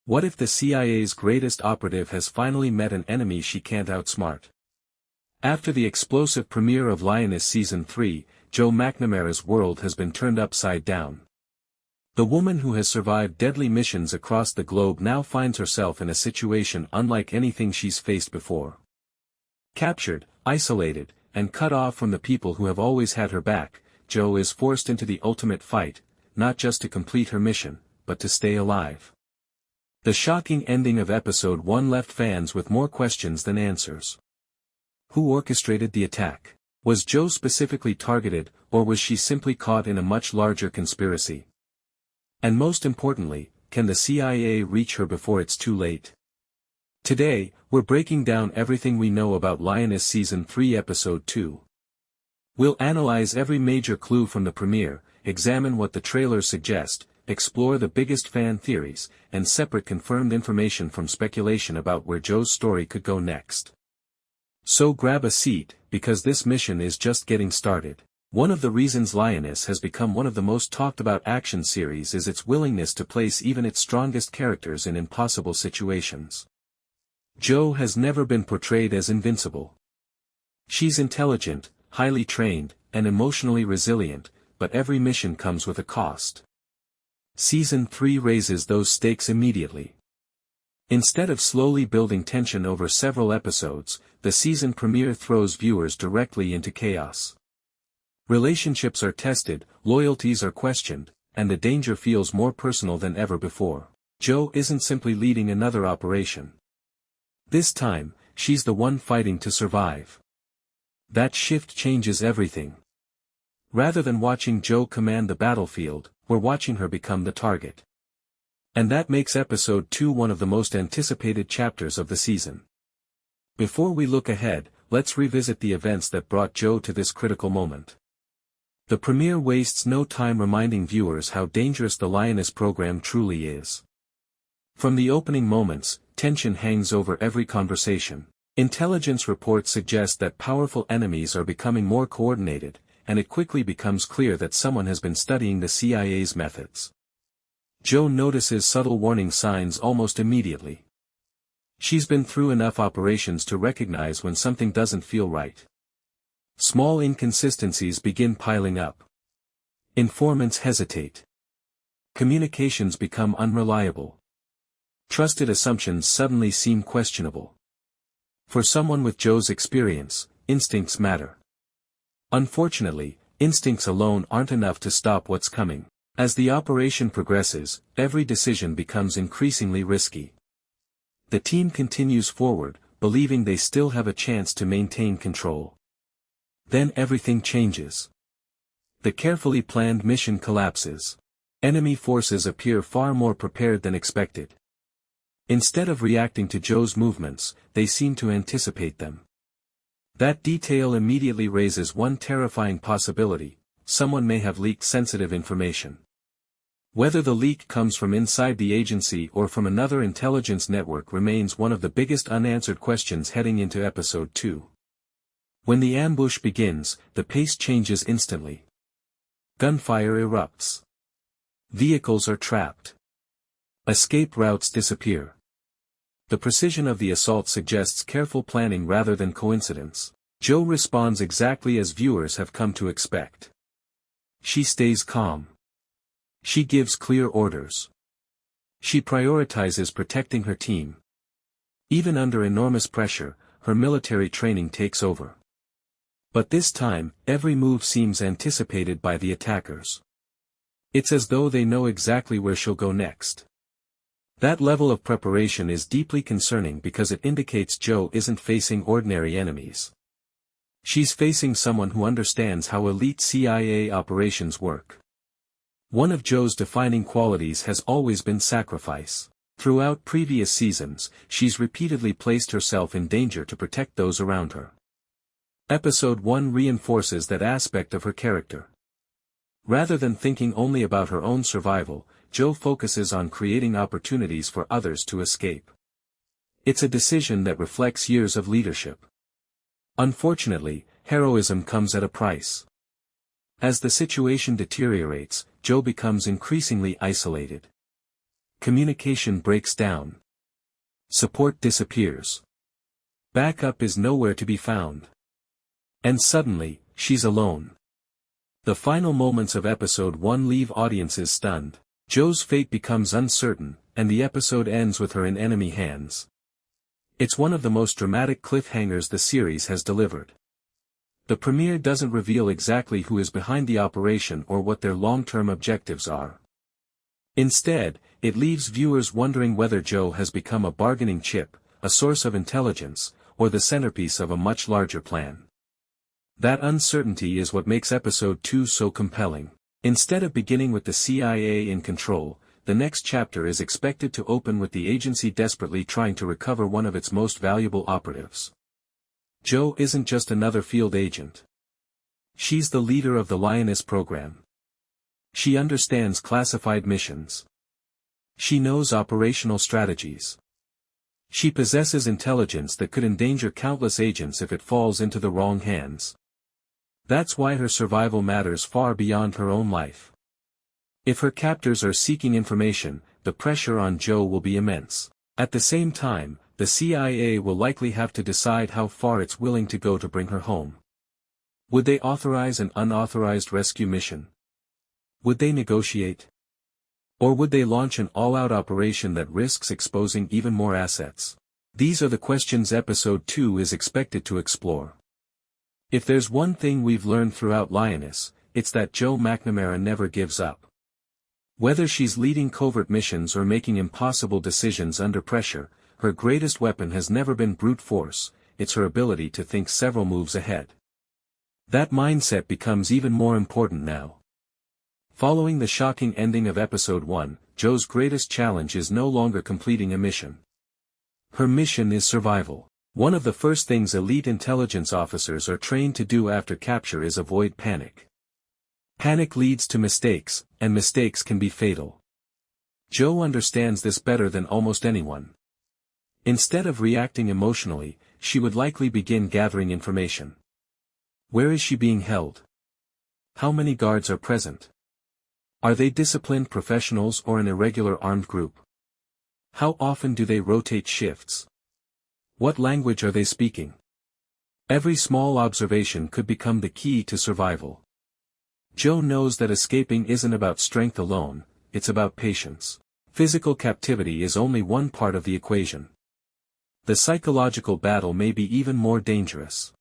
What if the CIA's greatest operative has finally met an enemy she can't outsmart? After the explosive premiere of Lioness Season 3, Joe McNamara's world has been turned upside down. The woman who has survived deadly missions across the globe now finds herself in a situation unlike anything she's faced before. Captured, isolated, and cut off from the people who have always had her back, Joe is forced into the ultimate fight, not just to complete her mission, but to stay alive. The shocking ending of Episode 1 left fans with more questions than answers. Who orchestrated the attack? Was Joe specifically targeted, or was she simply caught in a much larger conspiracy? And most importantly, can the CIA reach her before it's too late? Today, we're breaking down everything we know about Lioness Season 3 Episode 2. We'll analyze every major clue from the premiere, examine what the trailers suggest, explore the biggest fan theories, and separate confirmed information from speculation about where Joe's story could go next. So grab a seat, because this mission is just getting started. One of the reasons Lioness has become one of the most talked about action series is its willingness to place even its strongest characters in impossible situations. Joe has never been portrayed as invincible. She's intelligent, highly trained, and emotionally resilient, but every mission comes with a cost. Season 3 raises those stakes immediately. Instead of slowly building tension over several episodes, the season premiere throws viewers directly into chaos. Relationships are tested, loyalties are questioned, and the danger feels more personal than ever before. Joe isn't simply leading another operation. This time, she's the one fighting to survive. That shift changes everything. Rather than watching Joe command the battlefield, we're watching her become the target. And that makes Episode 2 one of the most anticipated chapters of the season. Before we look ahead, let's revisit the events that brought Joe to this critical moment. The premiere wastes no time reminding viewers how dangerous the Lioness program truly is. From the opening moments, tension hangs over every conversation. Intelligence reports suggest that powerful enemies are becoming more coordinated, and it quickly becomes clear that someone has been studying the CIA's methods. Joe notices subtle warning signs almost immediately. She's been through enough operations to recognize when something doesn't feel right. Small inconsistencies begin piling up. Informants hesitate. Communications become unreliable. Trusted assumptions suddenly seem questionable. For someone with Joe's experience, instincts matter. Unfortunately, instincts alone aren't enough to stop what's coming. As the operation progresses, every decision becomes increasingly risky. The team continues forward, believing they still have a chance to maintain control. Then everything changes. The carefully planned mission collapses. Enemy forces appear far more prepared than expected. Instead of reacting to Joe's movements, they seem to anticipate them. That detail immediately raises one terrifying possibility: someone may have leaked sensitive information. Whether the leak comes from inside the agency or from another intelligence network remains one of the biggest unanswered questions heading into Episode 2. When the ambush begins, the pace changes instantly. Gunfire erupts. Vehicles are trapped. Escape routes disappear. The precision of the assault suggests careful planning rather than coincidence. Joe responds exactly as viewers have come to expect. She stays calm. She gives clear orders. She prioritizes protecting her team. Even under enormous pressure, her military training takes over. But this time, every move seems anticipated by the attackers. It's as though they know exactly where she'll go next. That level of preparation is deeply concerning because it indicates Joe isn't facing ordinary enemies. She's facing someone who understands how elite CIA operations work. One of Joe's defining qualities has always been sacrifice. Throughout previous seasons, she's repeatedly placed herself in danger to protect those around her. Episode 1 reinforces that aspect of her character. Rather than thinking only about her own survival, Joe focuses on creating opportunities for others to escape. It's a decision that reflects years of leadership. Unfortunately, heroism comes at a price. As the situation deteriorates, Joe becomes increasingly isolated. Communication breaks down. Support disappears. Backup is nowhere to be found. And suddenly, she's alone. The final moments of episode 1 leave audiences stunned. Joe's fate becomes uncertain, and the episode ends with her in enemy hands. It's one of the most dramatic cliffhangers the series has delivered. The premiere doesn't reveal exactly who is behind the operation or what their long-term objectives are. Instead, it leaves viewers wondering whether Joe has become a bargaining chip, a source of intelligence, or the centerpiece of a much larger plan. That uncertainty is what makes episode 2 so compelling. Instead of beginning with the CIA in control, the next chapter is expected to open with the agency desperately trying to recover one of its most valuable operatives. Joe isn't just another field agent. She's the leader of the Lioness program. She understands classified missions. She knows operational strategies. She possesses intelligence that could endanger countless agents if it falls into the wrong hands. That's why her survival matters far beyond her own life. If her captors are seeking information, the pressure on Joe will be immense. At the same time, the CIA will likely have to decide how far it's willing to go to bring her home. Would they authorize an unauthorized rescue mission? Would they negotiate? Or would they launch an all-out operation that risks exposing even more assets? These are the questions episode 2 is expected to explore. If there's one thing we've learned throughout Lioness, it's that Joe McNamara never gives up. Whether she's leading covert missions or making impossible decisions under pressure, her greatest weapon has never been brute force, it's her ability to think several moves ahead. That mindset becomes even more important now. Following the shocking ending of episode 1, Joe's greatest challenge is no longer completing a mission. Her mission is survival. One of the first things elite intelligence officers are trained to do after capture is avoid panic. Panic leads to mistakes, and mistakes can be fatal. Joe understands this better than almost anyone. Instead of reacting emotionally, she would likely begin gathering information. Where is she being held? How many guards are present? Are they disciplined professionals or an irregular armed group? How often do they rotate shifts? What language are they speaking? Every small observation could become the key to survival. Joe knows that escaping isn't about strength alone, it's about patience. Physical captivity is only one part of the equation. The psychological battle may be even more dangerous.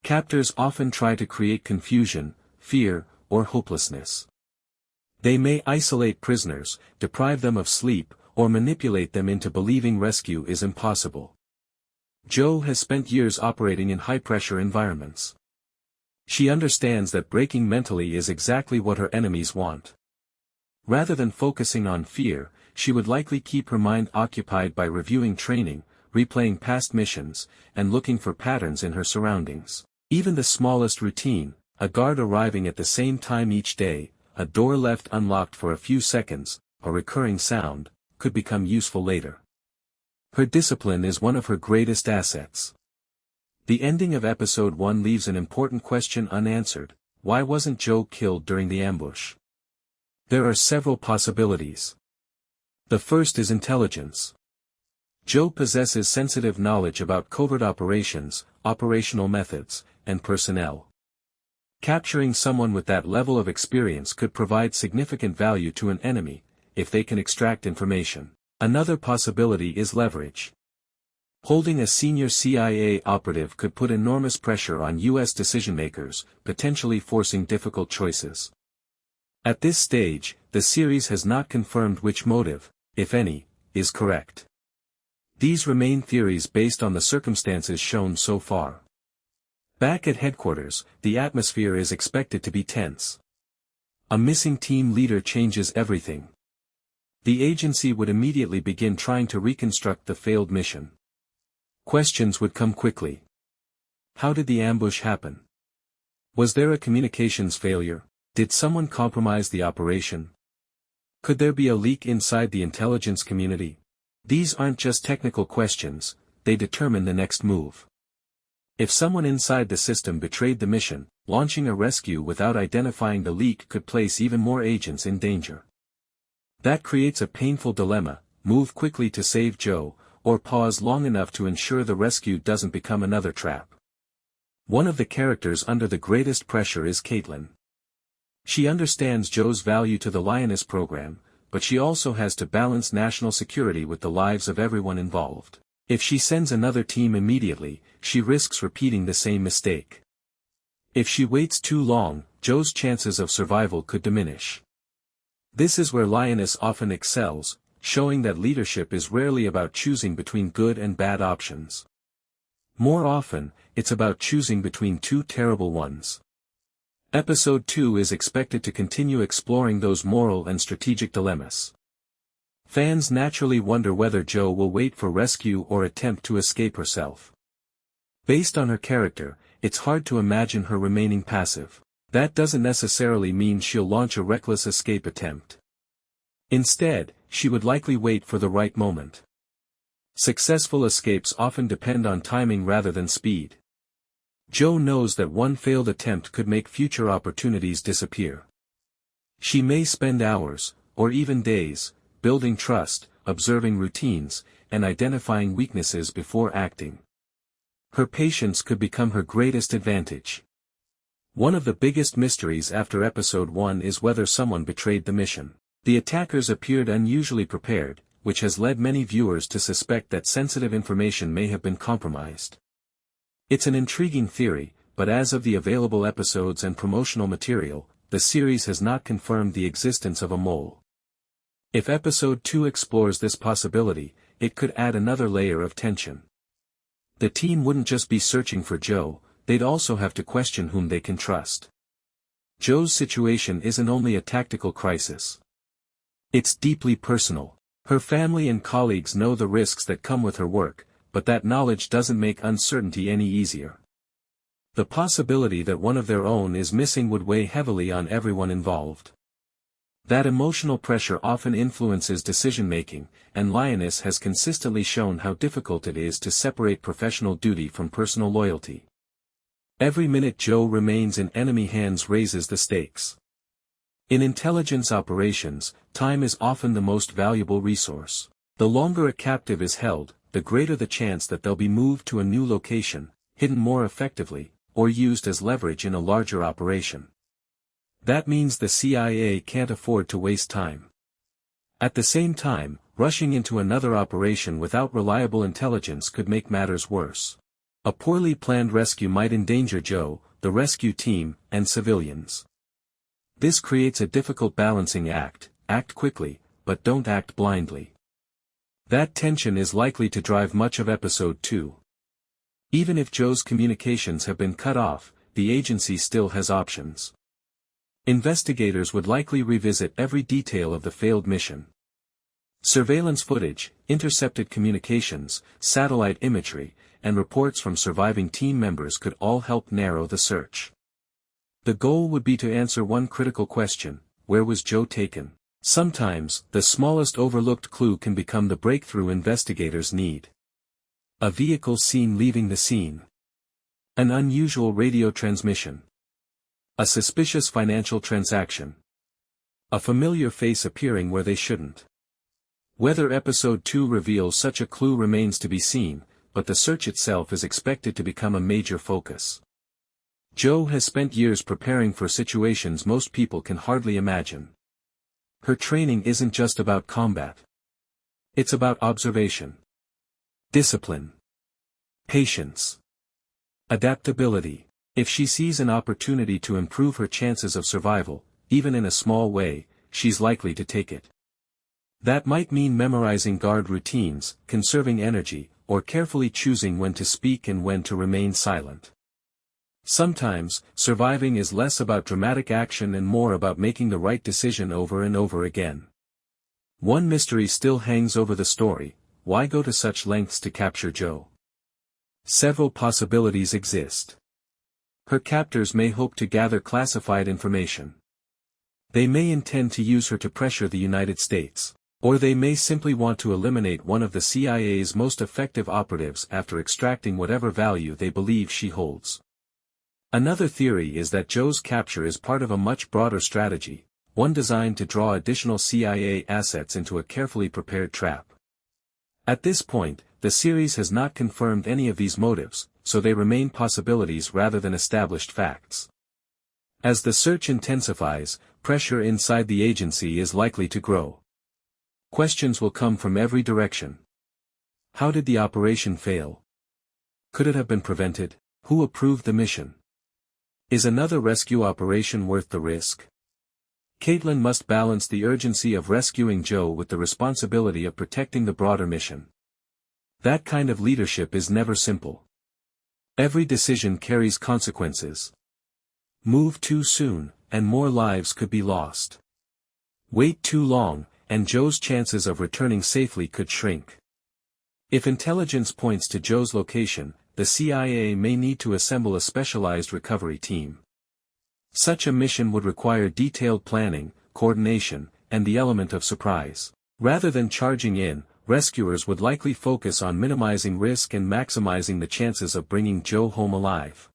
Captors often try to create confusion, fear, or hopelessness. They may isolate prisoners, deprive them of sleep, or manipulate them into believing rescue is impossible. Joe has spent years operating in high-pressure environments. She understands that breaking mentally is exactly what her enemies want. Rather than focusing on fear, she would likely keep her mind occupied by reviewing training, replaying past missions, and looking for patterns in her surroundings. Even the smallest routine, a guard arriving at the same time each day, a door left unlocked for a few seconds, a recurring sound, could become useful later. Her discipline is one of her greatest assets. The ending of episode 1 leaves an important question unanswered: why wasn't Joe killed during the ambush? There are several possibilities. The first is intelligence. Joe possesses sensitive knowledge about covert operations, operational methods, and personnel. Capturing someone with that level of experience could provide significant value to an enemy, if they can extract information. Another possibility is leverage. Holding a senior CIA operative could put enormous pressure on U.S. decision-makers, potentially forcing difficult choices. At this stage, the series has not confirmed which motive, if any, is correct. These remain theories based on the circumstances shown so far. Back at headquarters, the atmosphere is expected to be tense. A missing team leader changes everything. The agency would immediately begin trying to reconstruct the failed mission. Questions would come quickly. How did the ambush happen? Was there a communications failure? Did someone compromise the operation? Could there be a leak inside the intelligence community? These aren't just technical questions, they determine the next move. If someone inside the system betrayed the mission, launching a rescue without identifying the leak could place even more agents in danger. That creates a painful dilemma: move quickly to save Joe, or pause long enough to ensure the rescue doesn't become another trap. One of the characters under the greatest pressure is Caitlin. She understands Joe's value to the Lioness program, but she also has to balance national security with the lives of everyone involved. If she sends another team immediately, she risks repeating the same mistake. If she waits too long, Joe's chances of survival could diminish. This is where Lioness often excels, showing that leadership is rarely about choosing between good and bad options. More often, it's about choosing between two terrible ones. Episode 2 is expected to continue exploring those moral and strategic dilemmas. Fans naturally wonder whether Joe will wait for rescue or attempt to escape herself. Based on her character, it's hard to imagine her remaining passive. That doesn't necessarily mean she'll launch a reckless escape attempt. Instead, she would likely wait for the right moment. Successful escapes often depend on timing rather than speed. Joe knows that one failed attempt could make future opportunities disappear. She may spend hours, or even days, building trust, observing routines, and identifying weaknesses before acting. Her patience could become her greatest advantage. One of the biggest mysteries after Episode 1 is whether someone betrayed the mission. The attackers appeared unusually prepared, which has led many viewers to suspect that sensitive information may have been compromised. It's an intriguing theory, but as of the available episodes and promotional material, the series has not confirmed the existence of a mole. If Episode 2 explores this possibility, it could add another layer of tension. The team wouldn't just be searching for Joe, they'd also have to question whom they can trust. Joe's situation isn't only a tactical crisis. It's deeply personal. Her family and colleagues know the risks that come with her work, but that knowledge doesn't make uncertainty any easier. The possibility that one of their own is missing would weigh heavily on everyone involved. That emotional pressure often influences decision-making, and Lioness has consistently shown how difficult it is to separate professional duty from personal loyalty. Every minute Joe remains in enemy hands raises the stakes. In intelligence operations, time is often the most valuable resource. The longer a captive is held, the greater the chance that they'll be moved to a new location, hidden more effectively, or used as leverage in a larger operation. That means the CIA can't afford to waste time. At the same time, rushing into another operation without reliable intelligence could make matters worse. A poorly planned rescue might endanger Joe, the rescue team, and civilians. This creates a difficult balancing act: act quickly, but don't act blindly. That tension is likely to drive much of Episode 2. Even if Joe's communications have been cut off, the agency still has options. Investigators would likely revisit every detail of the failed mission. Surveillance footage, intercepted communications, satellite imagery, and reports from surviving team members could all help narrow the search. The goal would be to answer one critical question: where was Joe taken? Sometimes, the smallest overlooked clue can become the breakthrough investigators need. A vehicle seen leaving the scene. An unusual radio transmission. A suspicious financial transaction. A familiar face appearing where they shouldn't. Whether Episode 2 reveals such a clue remains to be seen, but the search itself is expected to become a major focus. Joe has spent years preparing for situations most people can hardly imagine. Her training isn't just about combat. It's about observation, discipline, patience, adaptability. If she sees an opportunity to improve her chances of survival, even in a small way, she's likely to take it. That might mean memorizing guard routines, conserving energy, or carefully choosing when to speak and when to remain silent. Sometimes, surviving is less about dramatic action and more about making the right decision over and over again. One mystery still hangs over the story: why go to such lengths to capture Joe? Several possibilities exist. Her captors may hope to gather classified information. They may intend to use her to pressure the United States. Or they may simply want to eliminate one of the CIA's most effective operatives after extracting whatever value they believe she holds. Another theory is that Joe's capture is part of a much broader strategy: one designed to draw additional CIA assets into a carefully prepared trap. At this point, the series has not confirmed any of these motives, so they remain possibilities rather than established facts. As the search intensifies, pressure inside the agency is likely to grow. Questions will come from every direction. How did the operation fail? Could it have been prevented? Who approved the mission? Is another rescue operation worth the risk? Caitlin must balance the urgency of rescuing Joe with the responsibility of protecting the broader mission. That kind of leadership is never simple. Every decision carries consequences. Move too soon, and more lives could be lost. Wait too long, and Joe's chances of returning safely could shrink. If intelligence points to Joe's location, the CIA may need to assemble a specialized recovery team. Such a mission would require detailed planning, coordination, and the element of surprise. Rather than charging in, rescuers would likely focus on minimizing risk and maximizing the chances of bringing Joe home alive.